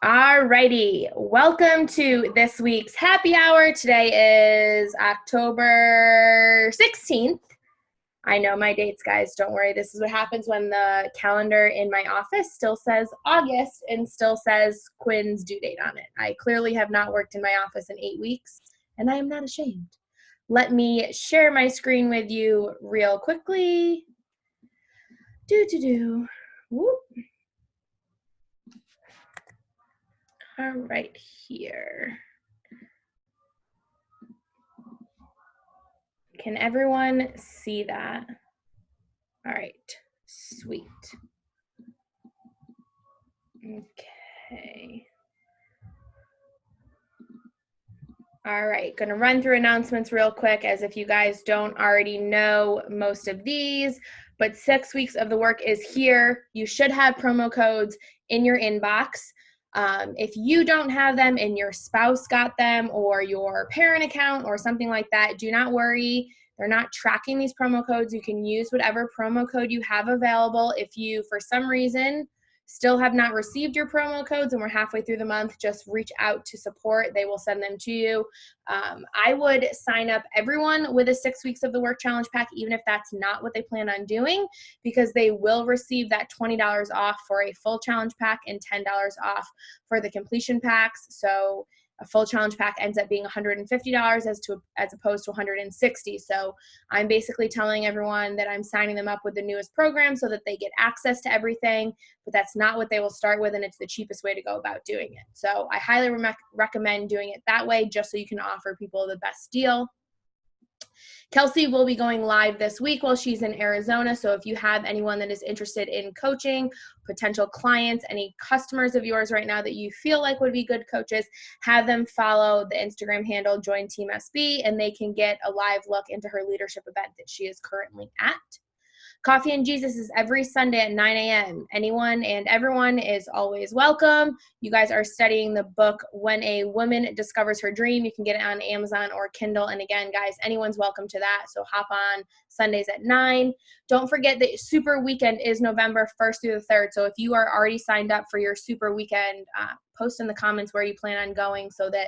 Alrighty, welcome to this week's happy hour. Today is October 16th. I know my dates, guys. Don't worry. This is what happens when the calendar in my office still says August and still says Quinn's due date on it. I clearly have not worked in my office in 8 weeks, and I am not ashamed. Let me share my screen with you real quickly. Whoop. All right, here. Can everyone see that? All right, sweet. Okay. All right, gonna run through announcements real quick as if you guys don't already know most of these, but 6 weeks of the work is here. You should have promo codes in your inbox. If you don't have them and your spouse got them or your parent account or something like that, do not worry. They're not tracking these promo codes. You can use whatever promo code you have available. If you, for some reason, still have not received your promo codes and we're halfway through the month, just reach out to support. They will send them to you. I would sign up everyone with a 6 weeks of the work challenge pack, even if that's not what they plan on doing, because they will receive that $20 off for a full challenge pack and $10 off for the completion packs. So a full challenge pack ends up being $150 as opposed to $160. So I'm basically telling everyone that I'm signing them up with the newest program so that they get access to everything, but that's not what they will start with, and it's the cheapest way to go about doing it. So I highly recommend doing it that way, just so you can offer people the best deal. Kelsey will be going live this week while she's in Arizona. So if you have anyone that is interested in coaching, potential clients, any customers of yours right now that you feel like would be good coaches, have them follow the Instagram handle Join Team SB, and they can get a live look into her leadership event that she is currently at. Coffee and Jesus is every Sunday at 9 a.m. Anyone and everyone is always welcome. You guys are studying the book When a Woman Discovers Her Dream. You can get it on Amazon or Kindle. And again, guys, anyone's welcome to that. So hop on Sundays at 9. Don't forget that Super Weekend is November 1st through the 3rd. So if you are already signed up for your Super Weekend, post in the comments where you plan on going so that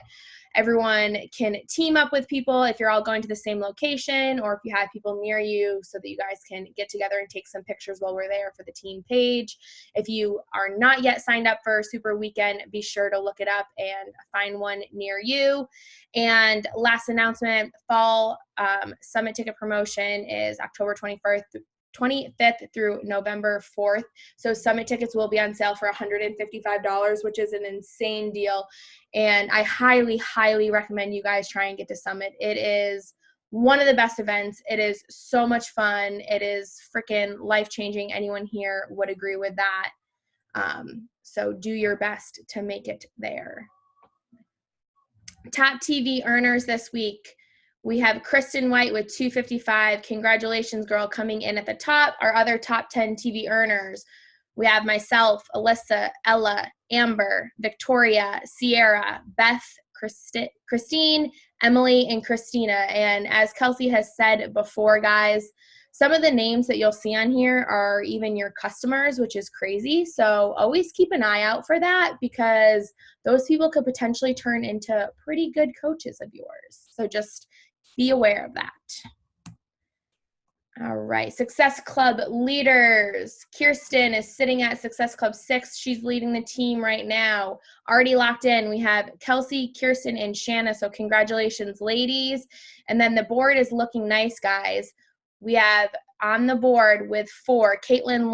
everyone can team up with people if you're all going to the same location, or if you have people near you so that you guys can get together and take some pictures while we're there for the team page. If you are not yet signed up for Super Weekend, be sure to look it up and find one near you. And last announcement, fall summit ticket promotion is October 25th through November 4th. So summit tickets will be on sale for $155, which is an insane deal. And I highly, highly recommend you guys try and get to Summit. It is one of the best events. It is so much fun. It is freaking life-changing. Anyone here would agree with that. So do your best to make it there. Top TV earners this week. We have Kristen White with 255. Congratulations, girl, coming in at the top. Our other top 10 TV earners. We have myself, Alyssa, Ella, Amber, Victoria, Sierra, Beth, Christine, Emily, and Christina. And as Kelsey has said before, guys, some of the names that you'll see on here are even your customers, which is crazy. So always keep an eye out for that, because those people could potentially turn into pretty good coaches of yours. So just be aware of that. All right, Success Club leaders. Kirsten is sitting at Success Club 6. She's leading the team right now. Already locked in. We have Kelsey, Kirsten, and Shanna. So congratulations, ladies. And then the board is looking nice, guys. We have on the board with 4, Caitlin,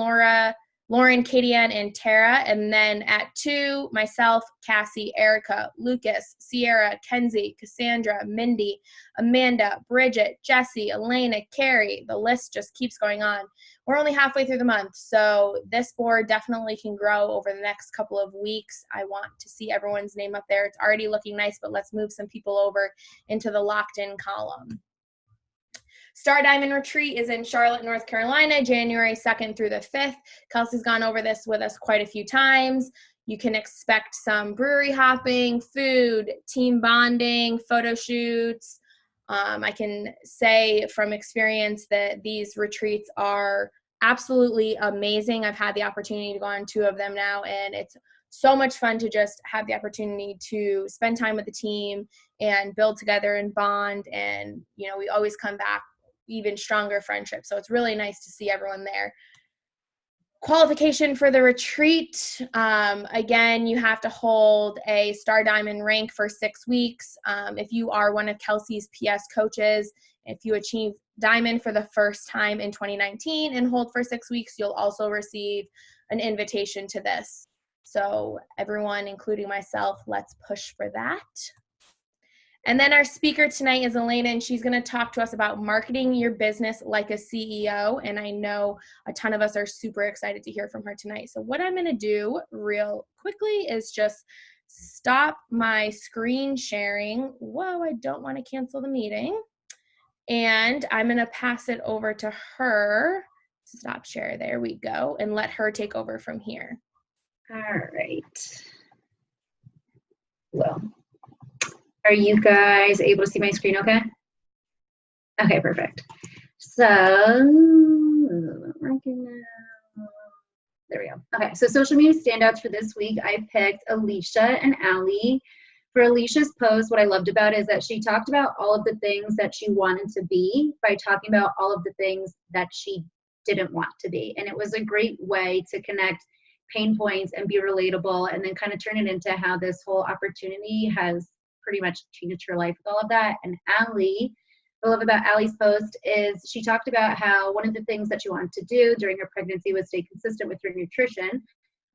Lauren, Katie Ann, and Tara. And then at 2, myself, Cassie, Erica, Lucas, Sierra, Kenzie, Cassandra, Mindy, Amanda, Bridget, Jesse, Elena, Carrie. The list just keeps going on. We're only halfway through the month, so this board definitely can grow over the next couple of weeks. I want to see everyone's name up there. It's already looking nice, but let's move some people over into the locked-in column. Star Diamond Retreat is in Charlotte, North Carolina, January 2nd through the 5th. Kelsey's gone over this with us quite a few times. You can expect some brewery hopping, food, team bonding, photo shoots. I can say from experience that these retreats are absolutely amazing. I've had the opportunity to go on 2 of them now, and it's so much fun to just have the opportunity to spend time with the team and build together and bond. And, you know, we always come back even stronger friendships. So it's really nice to see everyone there. Qualification for the retreat. Again, you have to hold a Star Diamond rank for 6 weeks. If you are one of Kelsey's PS coaches, if you achieve Diamond for the first time in 2019 and hold for 6 weeks, you'll also receive an invitation to this. So everyone, including myself, let's push for that. And then our speaker tonight is Elana, and she's going to talk to us about marketing your business like a CEO. And I know a ton of us are super excited to hear from her tonight. So what I'm going to do real quickly is just stop my screen sharing. Whoa, I don't want to cancel the meeting. And I'm going to pass it over to her. Stop share. There we go. And let her take over from here. All right. Well, are you guys able to see my screen okay? Okay, perfect. So, there we go. Okay, so social media standouts for this week, I picked Alicia and Allie. For Alicia's post, what I loved about it is that she talked about all of the things that she wanted to be by talking about all of the things that she didn't want to be. And it was a great way to connect pain points and be relatable, and then kind of turn it into how this whole opportunity has pretty much changed her life with all of that. And Allie, what I love about Allie's post is she talked about how one of the things that she wanted to do during her pregnancy was stay consistent with her nutrition.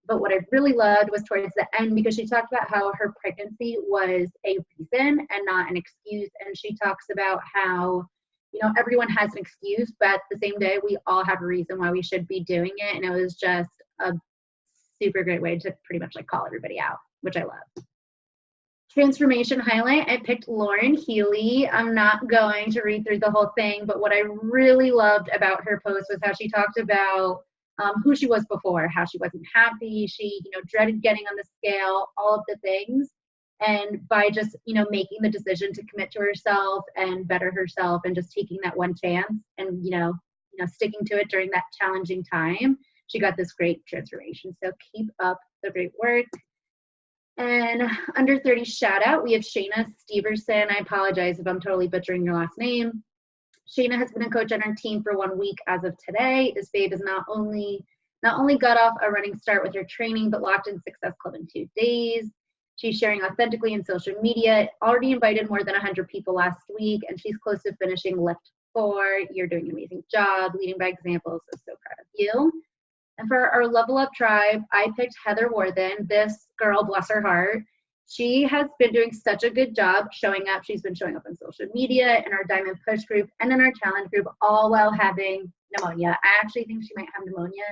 But what I really loved was towards the end, because she talked about how her pregnancy was a reason and not an excuse. And she talks about how, you know, everyone has an excuse, but at the same day, we all have a reason why we should be doing it. And it was just a super great way to pretty much like call everybody out, which I loved. Transformation highlight, I picked Lauren Healy. I'm not going to read through the whole thing, but what I really loved about her post was how she talked about who she was before, how she wasn't happy, she, you know, dreaded getting on the scale, all of the things. And by just, you know, making the decision to commit to herself and better herself and just taking that one chance and, you know, sticking to it during that challenging time, she got this great transformation. So keep up the great work. And under 30 shout out, we have Shayna Steverson. I apologize if I'm totally butchering your last name. Shayna has been a coach on our team for 1 week as of today. This babe has not only got off a running start with her training, but locked in Success Club in 2 days. She's sharing authentically in social media, already invited more than 100 people last week, and she's close to finishing lift 4. You're doing an amazing job, leading by example, so proud of you. And for our Level Up tribe, I picked Heather Worthen. This girl, bless her heart, she has been doing such a good job showing up. She's been showing up on social media, in our Diamond Push group, and in our challenge group, all while having pneumonia. I actually think she might have pneumonia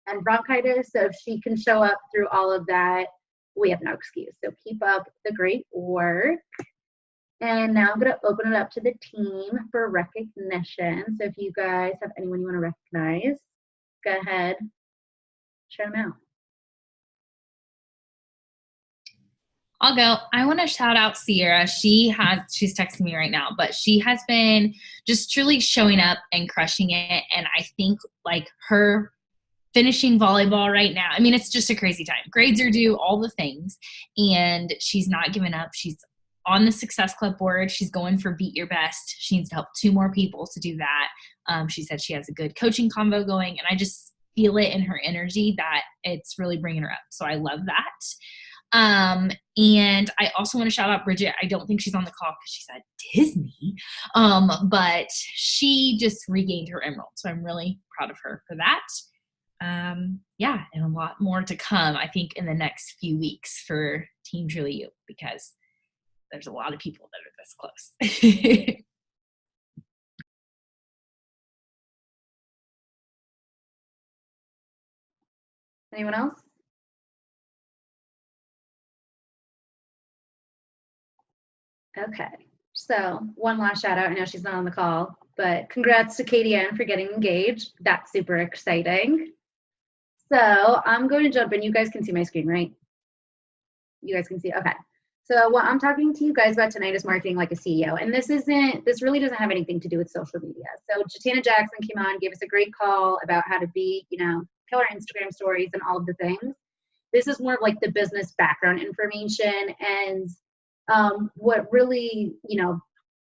and bronchitis. So if she can show up through all of that, we have no excuse. So keep up the great work. And now I'm going to open it up to the team for recognition. So if you guys have anyone you want to recognize, go ahead, shout them out. I'll go. I want to shout out Sierra. She's texting me right now, but she has been just truly showing up and crushing it. And I think like her finishing volleyball right now, I mean, it's just a crazy time. Grades are due, all the things. And she's not giving up. She's on the Success Club board. She's going for Beat Your Best. She needs to help 2 more people to do that. She said she has a good coaching convo going, and I just feel it in her energy that it's really bringing her up. So I love that. And I also want to shout out Bridget. I don't think she's on the call because she's at Disney, but she just regained her emerald. So I'm really proud of her for that. Yeah, and a lot more to come, I think, in the next few weeks for Team Truly You, because there's a lot of people that are this close. Anyone else? Okay, so one last shout out. I know she's not on the call, but congrats to Katie Ann for getting engaged. That's super exciting. So I'm going to jump in. You guys can see my screen, right? You guys can see, okay. So what I'm talking to you guys about tonight is marketing like a CEO. And this really doesn't have anything to do with social media. So Jatana Jackson came on, gave us a great call about how to be, kill our Instagram stories and all of the things. This is more of like the business background information. And what really,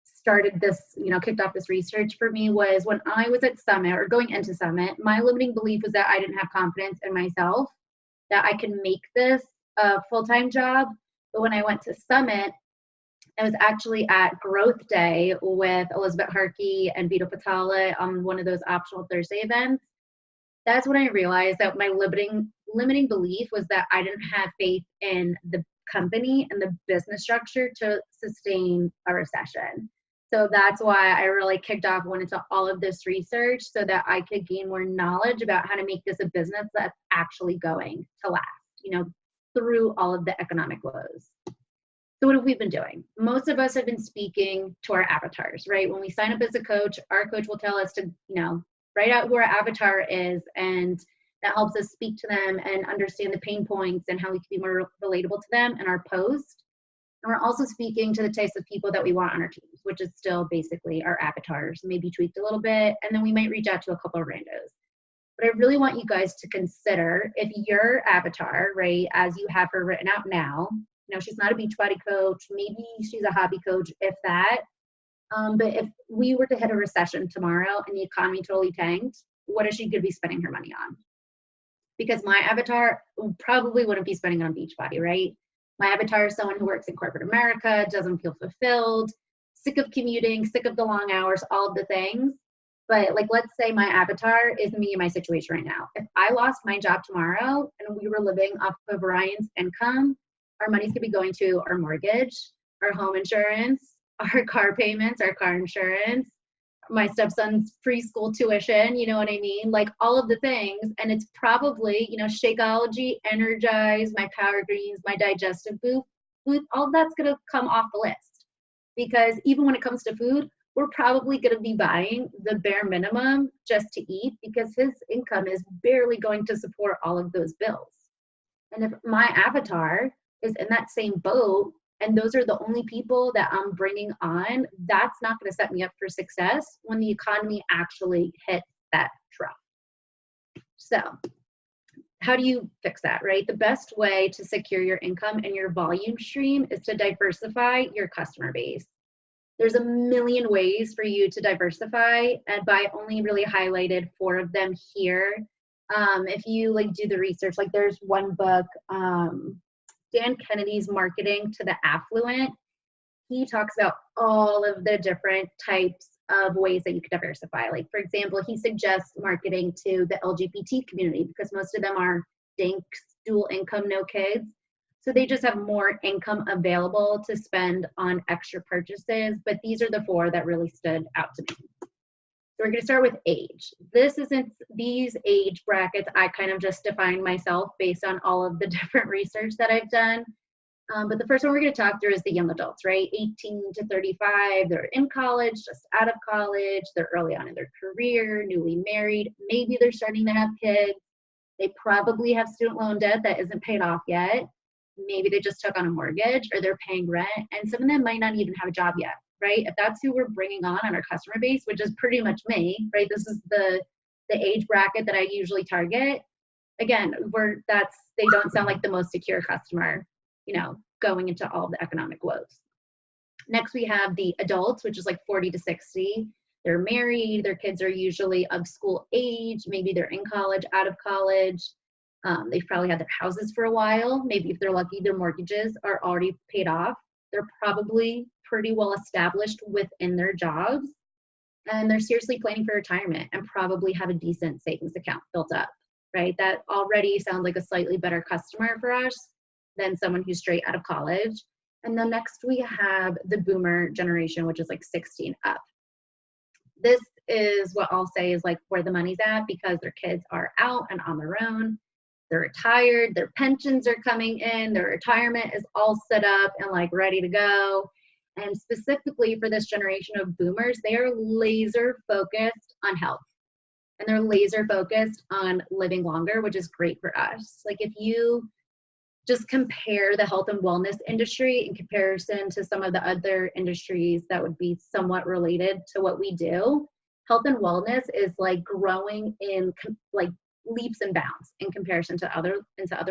started this, kicked off this research for me was when I was at Summit or going into Summit, my limiting belief was that I didn't have confidence in myself, that I can make this a full-time job. But when I went to Summit, I was actually at Growth Day with Elizabeth Harkey and Vito Patala on one of those optional Thursday events. That's when I realized that my limiting belief was that I didn't have faith in the company and the business structure to sustain a recession. So that's why I really kicked off, went into all of this research so that I could gain more knowledge about how to make this a business that's actually going to last, through all of the economic woes. So what have we been doing? Most of us have been speaking to our avatars, right? When we sign up as a coach, our coach will tell us to, write out who our avatar is, and that helps us speak to them and understand the pain points and how we can be more relatable to them in our post. And we're also speaking to the types of people that we want on our teams, which is still basically our avatars, maybe tweaked a little bit, and then we might reach out to a couple of randos. But I really want you guys to consider if your avatar, right, as you have her written out now, she's not a Beachbody coach, maybe she's a hobby coach, if that. But if we were to hit a recession tomorrow and the economy totally tanked, what is she going to be spending her money on? Because my avatar probably wouldn't be spending on Beachbody, right? My avatar is someone who works in corporate America, doesn't feel fulfilled, sick of commuting, sick of the long hours, all of the things. But let's say my avatar is me in my situation right now. If I lost my job tomorrow and we were living off of Ryan's income, our money's gonna be going to our mortgage, our home insurance, our car payments, our car insurance, my stepson's preschool tuition, you know what I mean? All of the things. And it's probably, Shakeology, Energize, my Power Greens, my digestive booth, all of that's gonna come off the list. Because even when it comes to food, we're probably going to be buying the bare minimum just to eat because his income is barely going to support all of those bills. And if my avatar is in that same boat and those are the only people that I'm bringing on, that's not going to set me up for success when the economy actually hits that trough. So how do you fix that, right? The best way to secure your income and your volume stream is to diversify your customer base. There's a million ways for you to diversify, and I only really highlighted 4 of them here. If you do the research, there's one book, Dan Kennedy's Marketing to the Affluent. He talks about all of the different types of ways that you can diversify. For example, he suggests marketing to the LGBT community because most of them are dinks, dual income, no kids. So they just have more income available to spend on extra purchases, but these are the 4 that really stood out to me. So we're going to start with age. These age brackets, I kind of just defined myself based on all of the different research that I've done. But the first one we're going to talk through is the young adults, right? 18 to 35, they're in college, just out of college, they're early on in their career, newly married, maybe they're starting to have kids. They probably have student loan debt that isn't paid off yet. Maybe they just took on a mortgage or they're paying rent, and some of them might not even have a job yet, right? If that's who we're bringing on our customer base, which is pretty much me, right? This is the age bracket that I usually target. Again, they don't sound like the most secure customer, going into all the economic woes. Next, we have the adults, which is 40 to 60. They're married, their kids are usually of school age, maybe they're in college, out of college. They've probably had their houses for a while. Maybe if they're lucky, their mortgages are already paid off. They're probably pretty well established within their jobs. And they're seriously planning for retirement and probably have a decent savings account built up, right? That already sounds like a slightly better customer for us than someone who's straight out of college. And then next we have the boomer generation, which is 16 up. This is what I'll say is where the money's at because their kids are out and on their own. They're retired, their pensions are coming in, their retirement is all set up and ready to go. And specifically for this generation of boomers, they are laser focused on health and they're laser focused on living longer, which is great for us. If you just compare the health and wellness industry in comparison to some of the other industries that would be somewhat related to what we do. Health and wellness is like growing in like leaps and bounds in comparison to other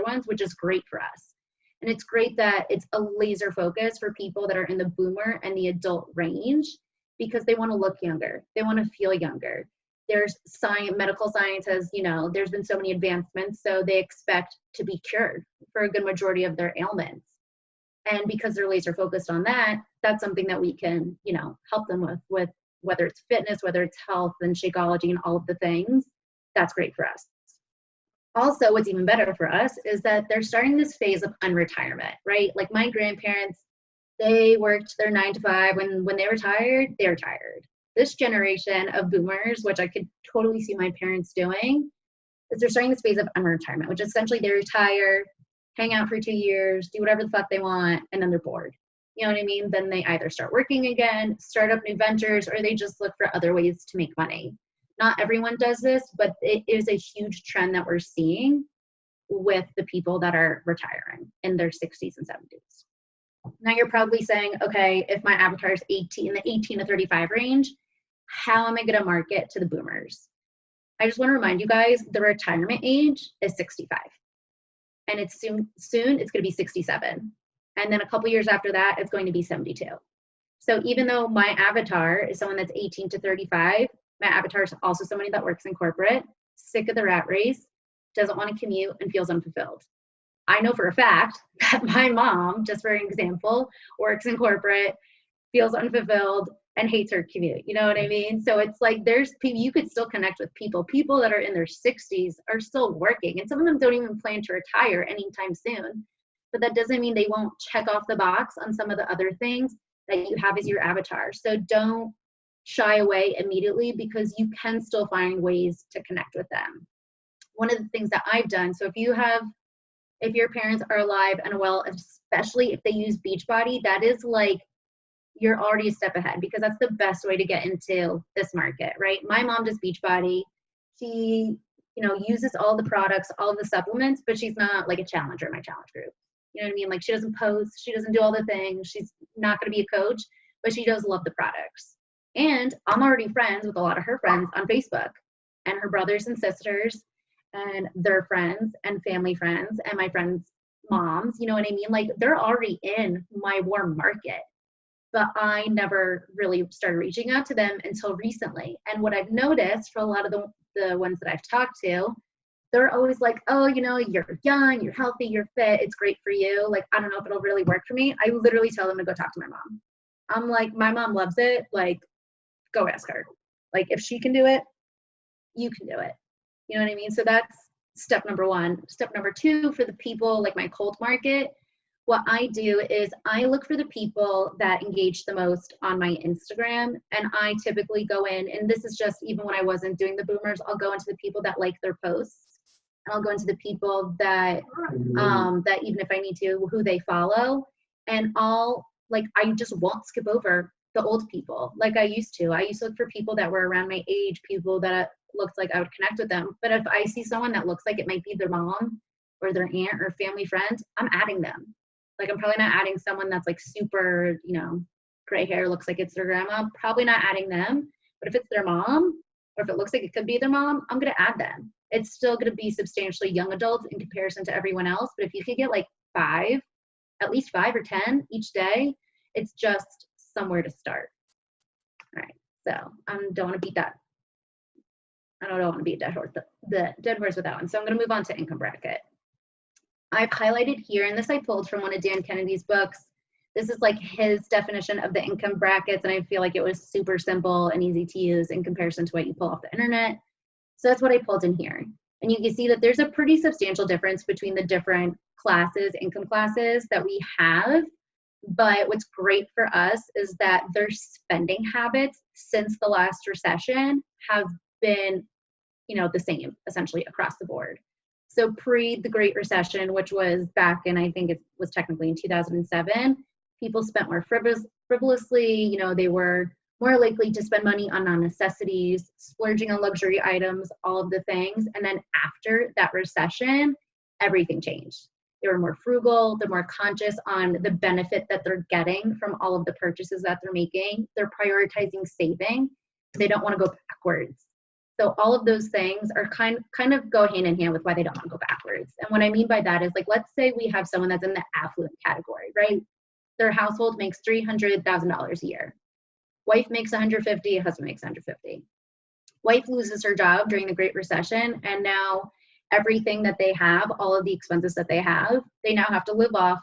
ones, which is great for us. And it's great that it's a laser focus for people that are in the boomer and the adult range, because they want to look younger. They want to feel younger. There's medical science has, there's been so many advancements, so they expect to be cured for a good majority of their ailments. And because they're laser focused on that, that's something that we can, help them with whether it's fitness, whether it's health and Shakeology and all of the things. That's great for us. Also, what's even better for us is that they're starting this phase of unretirement, right? Like my grandparents, they worked their 9 to 5. When they retired, they retired. This generation of boomers, which I could totally see my parents doing, is they're starting this phase of unretirement, which essentially they retire, hang out for 2 years, do whatever the fuck they want, and then they're bored. You know what I mean? Then they either start working again, start up new ventures, or they just look for other ways to make money. Not everyone does this, but it is a huge trend that we're seeing with the people that are retiring in their 60s and 70s. Now you're probably saying, okay, if my avatar is 18, in the 18 to 35 range, how am I going to market to the boomers? I just want to remind you guys, the retirement age is 65. And it's soon it's going to be 67. And then a couple years after that, it's going to be 72. So even though my avatar is someone that's 18 to 35, my avatar is also somebody that works in corporate, sick of the rat race, doesn't want to commute, and feels unfulfilled. I know for a fact that my mom, just for an example, works in corporate, feels unfulfilled, and hates her commute. You know what I mean? So it's like there's people, you could still connect with people. People that are in their 60s are still working, and some of them don't even plan to retire anytime soon. But that doesn't mean they won't check off the box on some of the other things that you have as your avatar. So don't shy away immediately, because you can still find ways to connect with them. One of the things that I've done, so if your parents are alive and well, especially if they use Beachbody, that is like, you're already a step ahead, because that's the best way to get into this market, right? My mom does Beachbody. She, uses all the products, all the supplements, but she's not like a challenger in my challenge group. You know what I mean? Like she doesn't post, she doesn't do all the things. She's not going to be a coach, but she does love the products. And I'm already friends with a lot of her friends on Facebook, and her brothers and sisters and their friends and family friends and my friends' moms. You know what I mean? Like they're already in my warm market, but I never really started reaching out to them until recently. And what I've noticed for a lot of the ones that I've talked to, they're always like, oh, you're young, you're healthy, you're fit, it's great for you. Like, I don't know if it'll really work for me. I literally tell them to go talk to my mom. I'm like, my mom loves it. Like, go ask her. Like, if she can do it, you can do it. You know what I mean? So that's step number 1. Step number 2, for the people like my cold market, what I do is I look for the people that engage the most on my Instagram, and I typically go in, and this is just even when I wasn't doing the boomers, I'll go into the people that like their posts, and I'll go into the people that that even if I need to, who they follow, and I just won't skip over the old people like I used to. I used to look for people that were around my age, people that looked like I would connect with them. But if I see someone that looks like it might be their mom or their aunt or family friend, I'm adding them. Like I'm probably not adding someone that's like super, gray hair, looks like it's their grandma. Probably not adding them. But if it's their mom, or if it looks like it could be their mom, I'm going to add them. It's still going to be substantially young adults in comparison to everyone else. But if you could get like at least 5 or 10 each day, it's just somewhere to start. All right. So I don't want to beat that. I don't want to beat the dead horse with that one. So I'm going to move on to income bracket. I've highlighted here, and this I pulled from one of Dan Kennedy's books. This is like his definition of the income brackets, and I feel like it was super simple and easy to use in comparison to what you pull off the internet. So that's what I pulled in here. And you can see that there's a pretty substantial difference between the different income classes that we have. But what's great for us is that their spending habits since the last recession have been, the same essentially across the board. So pre the Great Recession, which was back in, I think it was technically in 2007, people spent more frivolously, they were more likely to spend money on non-necessities, splurging on luxury items, all of the things. And then after that recession, everything changed. They're more frugal. They're more conscious on the benefit that they're getting from all of the purchases that they're making. They're prioritizing saving. They don't want to go backwards. So all of those things are kind of go hand in hand with why they don't want to go backwards. And what I mean by that is, like, let's say we have someone that's in the affluent category, right? Their household makes $300,000 a year. Wife makes 150, husband makes 150. Wife loses her job during the Great Recession, and now everything that they have, all of the expenses that they have, they now have to live off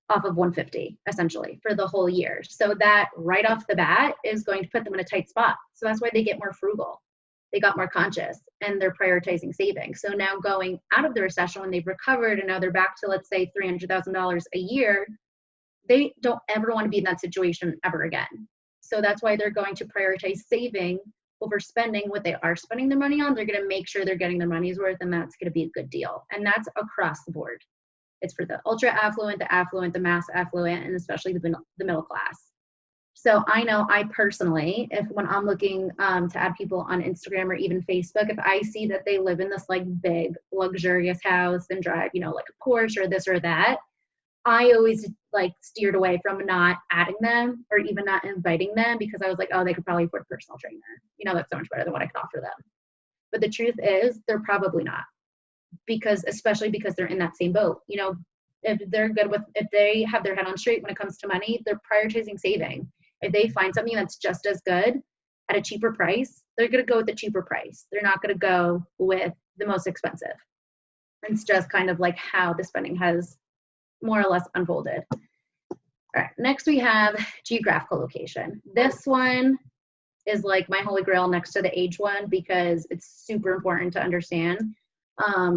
of 150 essentially for the whole year. So that right off the bat is going to put them in a tight spot. So that's why they get more frugal. They got more conscious and they're prioritizing saving. So now going out of the recession, when they've recovered and now they're back to, let's say, $300,000 a year, they don't ever want to be in that situation ever again. So that's why they're going to prioritize saving over spending. What they are spending their money on, they're going to make sure they're getting their money's worth, and that's going to be a good deal. And that's across the board. It's for the ultra affluent, the mass affluent, and especially the middle class. So I know I personally, if when I'm looking to add people on Instagram or even Facebook, if I see that they live in this like big luxurious house and drive, like a Porsche or this or that, I always like steered away from not adding them or even not inviting them, because I was like, oh, they could probably afford a personal trainer. That's so much better than what I can offer them. But the truth is, they're probably not, especially because they're in that same boat. If they have their head on straight when it comes to money, they're prioritizing saving. If they find something that's just as good at a cheaper price, they're going to go with the cheaper price. They're not going to go with the most expensive. It's just kind of like how the spending has more or less unfolded. All right, next we have geographical location. This one is like my holy grail next to the age one, because it's super important to understand.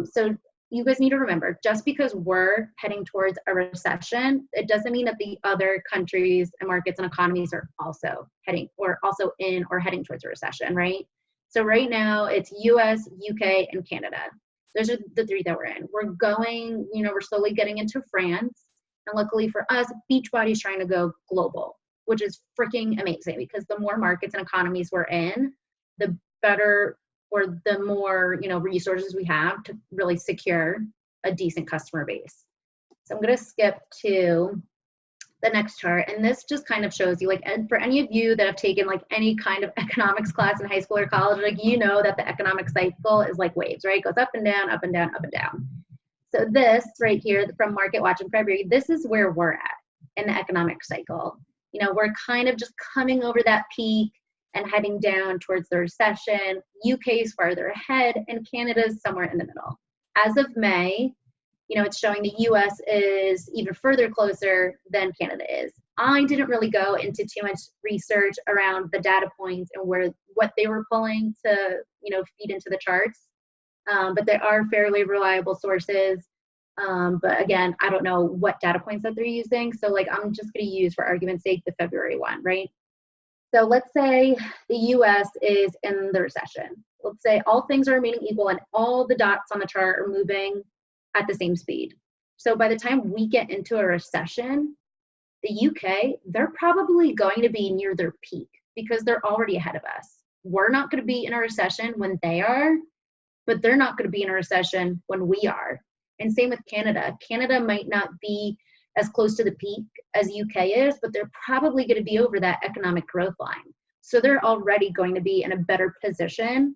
So you guys need to remember, just because we're heading towards a recession, it doesn't mean that the other countries and markets and economies are also heading towards a recession, right? So right now it's US, UK, and Canada. Those are the three that we're in. We're slowly getting into France. And luckily for us, Beachbody's trying to go global, which is freaking amazing, because the more markets and economies we're in, the better, or the more, resources we have to really secure a decent customer base. So I'm going to skip to the next chart. And this just kind of shows you, and for any of you that have taken like any kind of economics class in high school or college, that the economic cycle is like waves, right? It goes up and down, up and down, up and down. So this right here from Market Watch in February, this is where we're at in the economic cycle. We're kind of just coming over that peak and heading down towards the recession. UK is farther ahead, and Canada is somewhere in the middle. As of May, it's showing the US is even further closer than Canada is. I didn't really go into too much research around the data points and what they were pulling to, feed into the charts. But they are fairly reliable sources. But again, I don't know what data points that they're using. So I'm just going to use, for argument's sake, the February one, right? So let's say the US is in the recession. Let's say all things are remaining equal and all the dots on the chart are moving at the same speed. So by the time we get into a recession, the UK, they're probably going to be near their peak because they're already ahead of us. We're not going to be in a recession when they are, but they're not going to be in a recession when we are. And same with Canada. Canada might not be as close to the peak as UK is, but they're probably going to be over that economic growth line. So they're already going to be in a better position,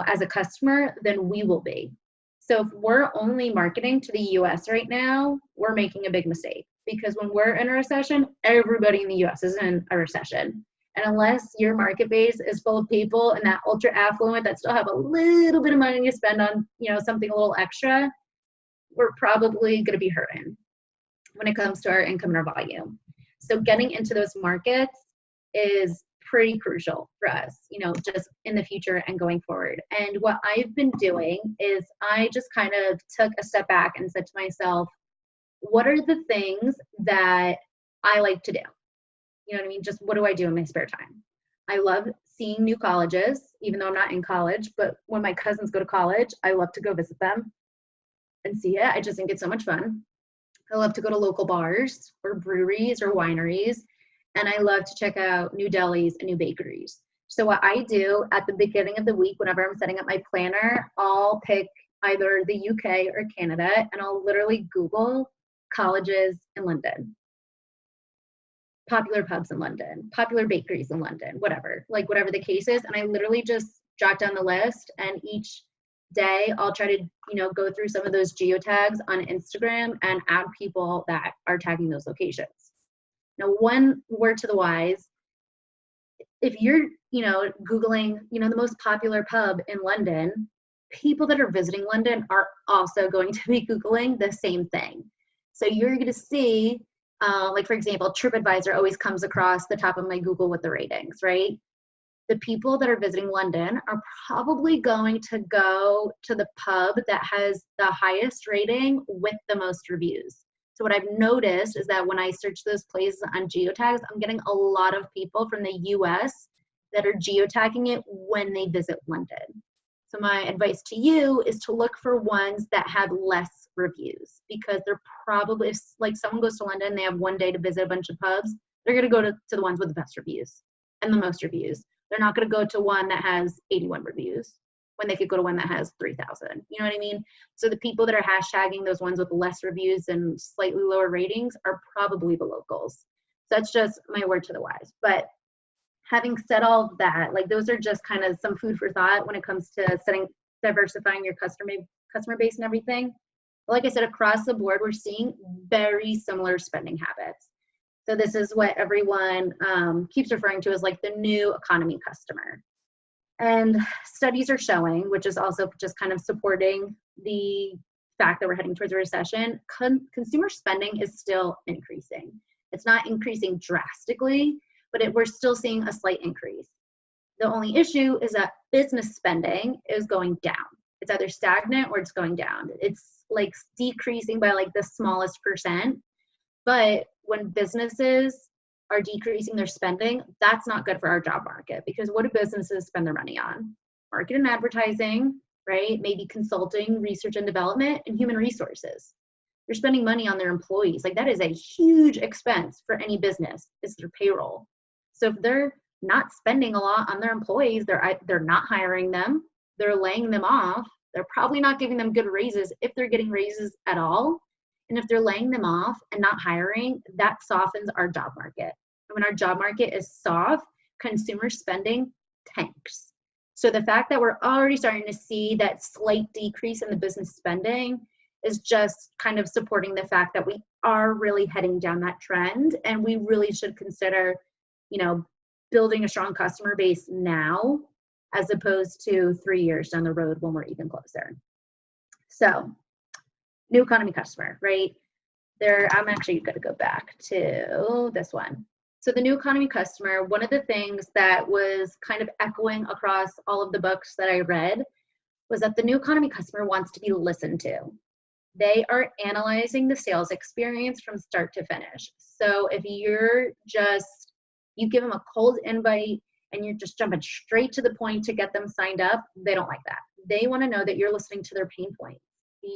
as a customer than we will be. So if we're only marketing to the US right now, we're making a big mistake, because when we're in a recession, everybody in the US is in a recession. And unless your market base is full of people in that ultra affluent that still have a little bit of money to spend on, something a little extra, we're probably going to be hurting when it comes to our income and our volume. So getting into those markets is pretty crucial for us, just in the future and going forward. And what I've been doing is I just kind of took a step back and said to myself, what are the things that I like to do? Just what do I do in my spare time? I love seeing new colleges, even though I'm not in college, but when my cousins go to college, I love to go visit them and see it. I just think it's so much fun. I love to go to local bars or breweries or wineries, and I love to check out new delis and new bakeries. So what I do at the beginning of the week, whenever I'm setting up my planner, I'll pick either the UK or Canada, and I'll literally Google colleges in London, popular pubs in London, popular bakeries in London, whatever, like whatever the case is. And I literally just jot down the list, and each day I'll try to, go through some of those geotags on Instagram and add people that are tagging those locations. Now, one word to the wise, if you're, Googling, the most popular pub in London, people that are visiting London are also going to be Googling the same thing. So you're going to see, like for example, TripAdvisor always comes across the top of my Google with the ratings, right? The people that are visiting London are probably going to go to the pub that has the highest rating with the most reviews. So what I've noticed is that when I search those places on geotags, I'm getting a lot of people from the US that are geotagging it when they visit London. So my advice to you is to look for ones that have less reviews, because they're probably, if like someone goes to London, they have one day to visit a bunch of pubs, they're going to go to the ones with the best reviews and the most reviews. They're not going to go to one that has 81 reviews when they could go to one that has 3,000. You know what I mean? So the people that are hashtagging those ones with less reviews and slightly lower ratings are probably the locals. So that's just my word to the wise. But having said all of that, like those are just kind of some food for thought when it comes to diversifying your customer base and everything. But like I said, across the board, we're seeing very similar spending habits. So this is what everyone keeps referring to as like the new economy customer. And studies are showing, which is also just kind of supporting the fact that we're heading towards a recession, consumer spending is still increasing. It's not increasing drastically, but we're still seeing a slight increase. The only issue is that business spending is going down. It's either stagnant or it's going down. It's like decreasing by like the smallest percent. But when businesses are decreasing their spending, that's not good for our job market, because what do businesses spend their money on? Market and advertising, right? Maybe consulting, research and development, and human resources. They're spending money on their employees. Like that is a huge expense for any business, is their payroll. So if they're not spending a lot on their employees, they're not hiring them, they're laying them off, they're probably not giving them good raises if they're getting raises at all. And if they're laying them off and not hiring, that softens our job market. And when our job market is soft, consumer spending tanks. So the fact that we're already starting to see that slight decrease in the business spending is just kind of supporting the fact that we are really heading down that trend, and we really should consider, building a strong customer base now as opposed to 3 years down the road when we're even closer. So new economy customer, right? I'm actually going to go back to this one. So the new economy customer, one of the things that was kind of echoing across all of the books that I read was that the new economy customer wants to be listened to. They are analyzing the sales experience from start to finish. So if you give them a cold invite and you're just jumping straight to the point to get them signed up, they don't like that. They want to know that you're listening to their pain points.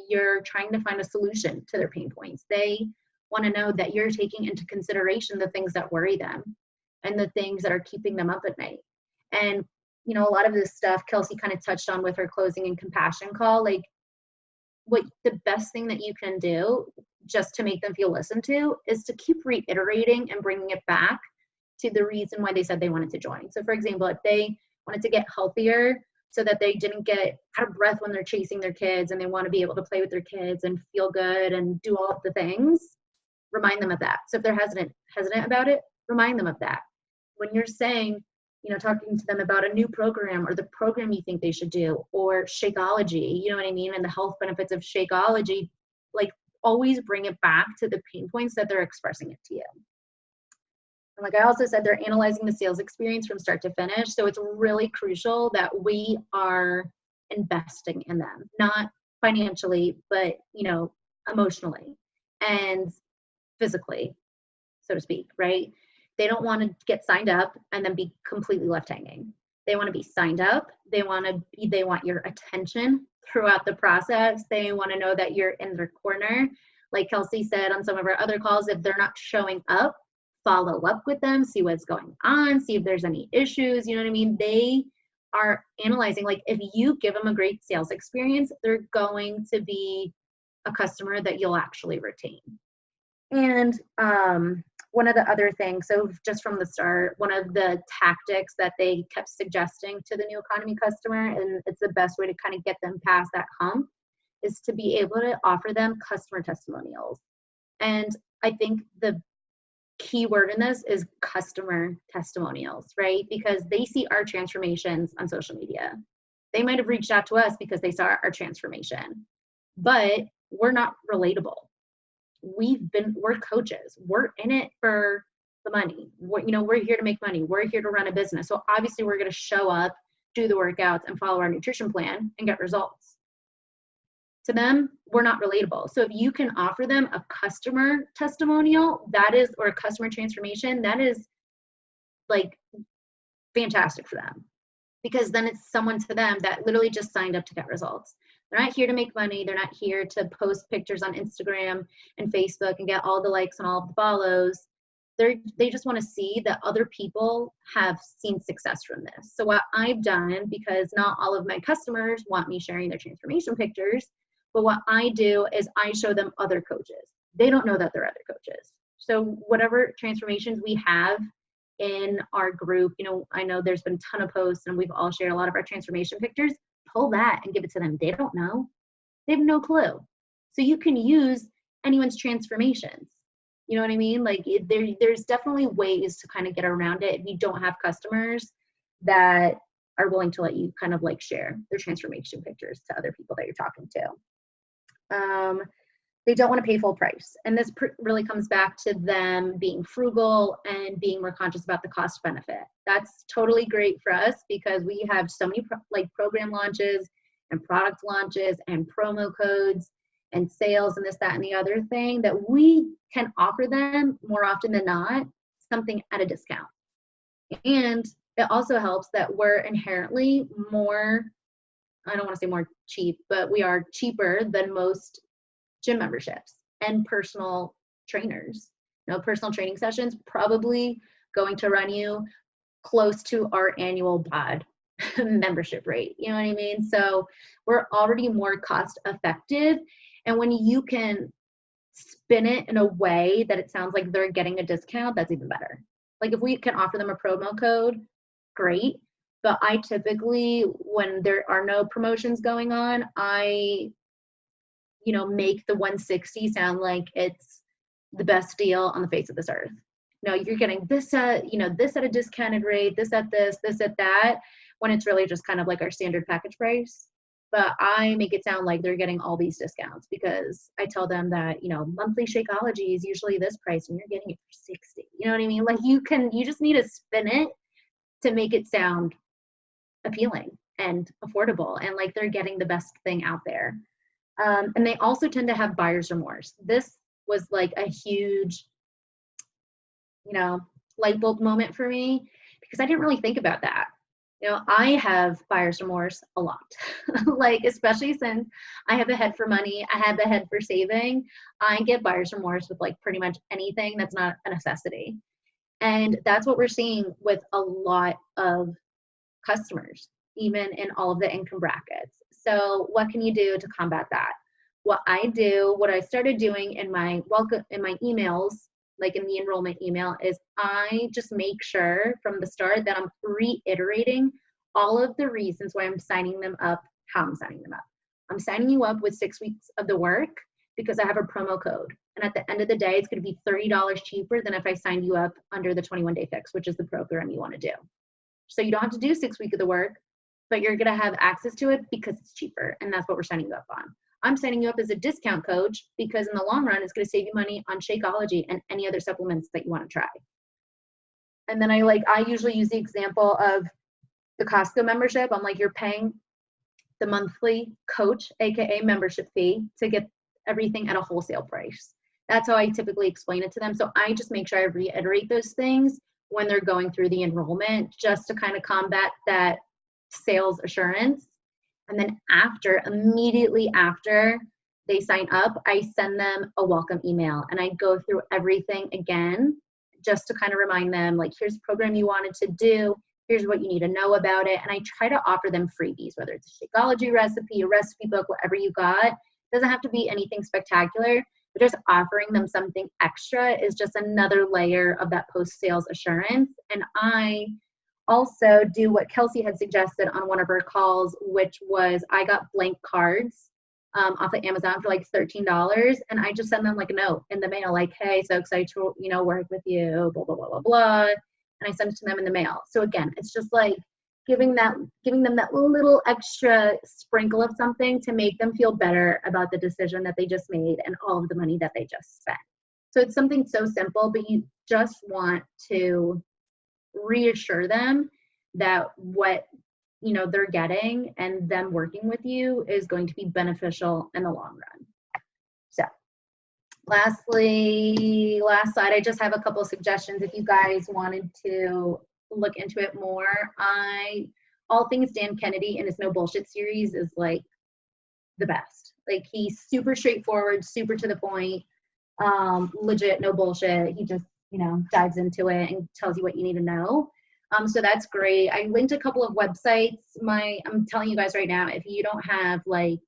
You're trying to find a solution to their pain points. They want to know that you're taking into consideration the things that worry them and the things that are keeping them up at night. And, a lot of this stuff Kelsey kind of touched on with her closing and compassion call, like what the best thing that you can do just to make them feel listened to is to keep reiterating and bringing it back to the reason why they said they wanted to join. So for example, if they wanted to get healthier so that they didn't get out of breath when they're chasing their kids and they want to be able to play with their kids and feel good and do all of the things, remind them of that. So if they're hesitant about it, remind them of that. When you're saying, talking to them about a new program or the program you think they should do, or Shakeology, you know what I mean? And the health benefits of Shakeology, like always bring it back to the pain points that they're expressing it to you. And like I also said, they're analyzing the sales experience from start to finish. So it's really crucial that we are investing in them, not financially, but, emotionally and physically, so to speak, right? They don't want to get signed up and then be completely left hanging. They want to be signed up. They want your attention throughout the process. They want to know that you're in their corner. Like Kelsey said on some of our other calls, if they're not showing up, follow up with them, see what's going on, see if there's any issues. You know what I mean? They are analyzing, like if you give them a great sales experience, they're going to be a customer that you'll actually retain. And one of the other things, so just from the start, one of the tactics that they kept suggesting to the new economy customer, and it's the best way to kind of get them past that hump, is to be able to offer them customer testimonials. And I think the key word in this is customer testimonials, right? Because they see our transformations on social media. They might have reached out to us because they saw our transformation, but we're not relatable. We're coaches. We're in it for the money. We're here to make money. We're here to run a business. So obviously we're going to show up, do the workouts, and follow our nutrition plan and get results. To them, we're not relatable. So if you can offer them a customer testimonial, or a customer transformation, that is like fantastic for them, because then it's someone to them that literally just signed up to get results. They're not here to make money. They're not here to post pictures on Instagram and Facebook and get all the likes and all of the follows. They just want to see that other people have seen success from this. So what I've done, because not all of my customers want me sharing their transformation pictures, but what I do is I show them other coaches. They don't know that they're other coaches. So whatever transformations we have in our group, I know there's been a ton of posts and we've all shared a lot of our transformation pictures. Pull that and give it to them. They don't know. They have no clue. So you can use anyone's transformations. You know what I mean? Like there's definitely ways to kind of get around it if you don't have customers that are willing to let you kind of like share their transformation pictures to other people that you're talking to. They don't want to pay full price. And this really comes back to them being frugal and being more conscious about the cost benefit. That's totally great for us because we have so many program launches and product launches and promo codes and sales and this, that, and the other thing that we can offer them more often than not, something at a discount. And it also helps that we're inherently more, I don't want to say more cheap, but we are cheaper than most gym memberships and personal trainers. Personal training sessions probably going to run you close to our annual bod membership rate. You know what I mean? So we're already more cost effective. And when you can spin it in a way that it sounds like they're getting a discount, that's even better. Like if we can offer them a promo code, great. But I typically, when there are no promotions going on, I make the 160 sound like it's the best deal on the face of this earth. No, you're getting this at, this at a discounted rate, this at this at that, when it's really just kind of like our standard package price. But I make it sound like they're getting all these discounts because I tell them that, monthly Shakeology is usually this price and you're getting it for 60. You know what I mean? Like you just need to spin it to make it sound appealing and affordable and like they're getting the best thing out there. And they also tend to have buyer's remorse. This was like a huge, light bulb moment for me because I didn't really think about that. I have buyer's remorse a lot, like, especially since I have a head for money, I have a head for saving. I get buyer's remorse with like pretty much anything that's not a necessity. And that's what we're seeing with a lot of customers, even in all of the income brackets. So what can you do to combat that? What I started doing in my emails, like in the enrollment email, is I just make sure from the start that I'm reiterating all of the reasons why I'm signing them up, how I'm signing them up. I'm signing you up with 6 weeks of the work because I have a promo code. And at the end of the day, it's going to be $30 cheaper than if I signed you up under the 21-day fix, which is the program you want to do. So you don't have to do 6 weeks of the work, but you're going to have access to it because it's cheaper. And that's what we're signing you up on. I'm signing you up as a discount coach because in the long run, it's going to save you money on Shakeology and any other supplements that you want to try. And then I usually use the example of the Costco membership. I'm like, you're paying the monthly coach, AKA membership fee, to get everything at a wholesale price. That's how I typically explain it to them. So I just make sure I reiterate those things when they're going through the enrollment, just to kind of combat that sales assurance. And then immediately after they sign up, I send them a welcome email and I go through everything again, just to kind of remind them, like, here's the program you wanted to do. Here's what you need to know about it. And I try to offer them freebies, whether it's a Shakeology recipe, a recipe book, whatever you got. It doesn't have to be anything spectacular, but just offering them something extra is just another layer of that post-sales assurance. And I also do what Kelsey had suggested on one of her calls, which was I got blank cards off of Amazon for like $13, and I just send them like a note in the mail, like, hey, so excited to work with you, blah blah blah blah blah, and I send it to them in the mail. So again, it's just like giving them that little extra sprinkle of something to make them feel better about the decision that they just made and all of the money that they just spent. So it's something so simple, but you just want to reassure them that what they're getting and them working with you is going to be beneficial in the long run. So lastly, last slide, I just have a couple of suggestions if you guys wanted to look into it more. All things Dan Kennedy in his No Bullshit series is like the best. Like, he's super straightforward, super to the point, legit, no bullshit. He just dives into it and tells you what you need to know. So that's great. I linked a couple of websites. I'm telling you guys right now, if you don't have like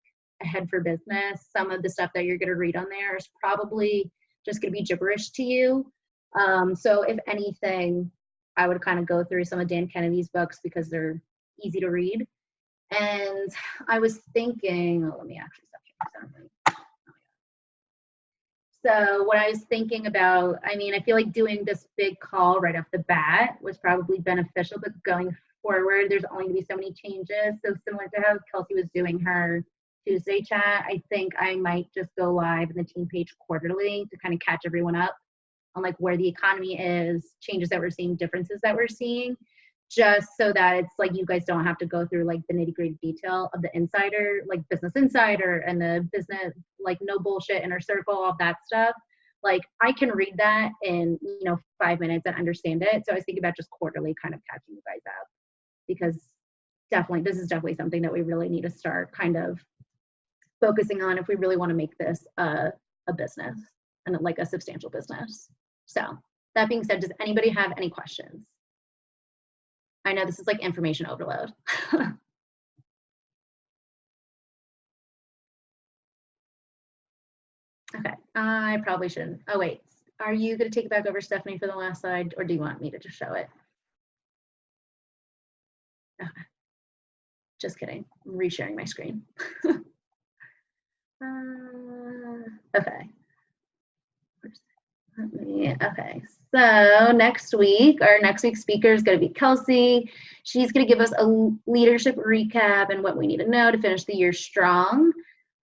a head for business, some of the stuff that you're going to read on there is probably just going to be gibberish to you. So if anything, I would kind of go through some of Dan Kennedy's books because they're easy to read. And I was thinking, let me actually stop here. So what I was thinking about, I feel like doing this big call right off the bat was probably beneficial, but going forward, there's only going to be so many changes. So similar to how Kelsey was doing her Tuesday chat, I think I might just go live in the team page quarterly to kind of catch everyone up on like where the economy is, changes that we're seeing, differences that we're seeing, just so that it's like you guys don't have to go through like the nitty-gritty detail of the insider, like Business Insider and the business, like No Bullshit, Inner Circle, all that stuff. Like, I can read that in 5 minutes and understand it. So I was thinking about just quarterly kind of catching you guys up, because this is definitely something that we really need to start kind of focusing on if we really want to make this a business and like a substantial business. So that being said, does anybody have any questions? I know this is like information overload. Okay, I probably shouldn't. Oh wait, are you gonna take it back over, Stephanie, for the last slide, or do you want me to just show it? Okay. Just kidding, I'm resharing my screen. Okay. Okay, so next week, our next week's speaker is going to be Kelsey. She's going to give us a leadership recap and what we need to know to finish the year strong.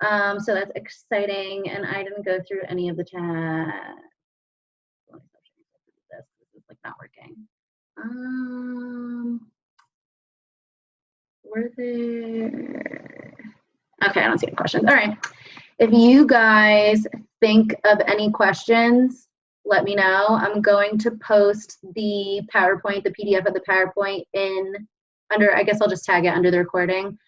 So that's exciting, and I didn't go through any of the chat. This is like not working. Were there? Okay, I don't see any questions. All right. If you guys think of any questions, let me know. I'm going to post the PowerPoint, the PDF of the PowerPoint under, I guess I'll just tag it under the recording,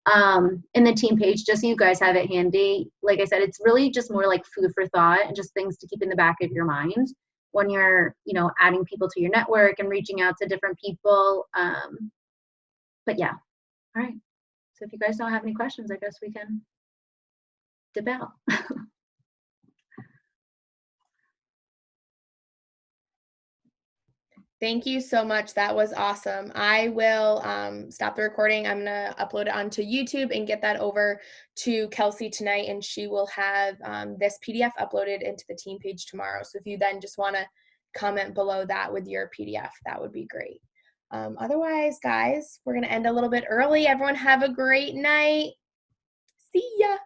in the team page, just so you guys have it handy. Like I said, it's really just more like food for thought and just things to keep in the back of your mind when you're, adding people to your network and reaching out to different people. But yeah, all right. So if you guys don't have any questions, I guess we can dip out. Thank you so much. That was awesome. I will stop the recording. I'm going to upload it onto YouTube and get that over to Kelsey tonight, and she will have this PDF uploaded into the team page tomorrow. So if you then just want to comment below that with your PDF, that would be great. Otherwise, guys, we're going to end a little bit early. Everyone have a great night. See ya.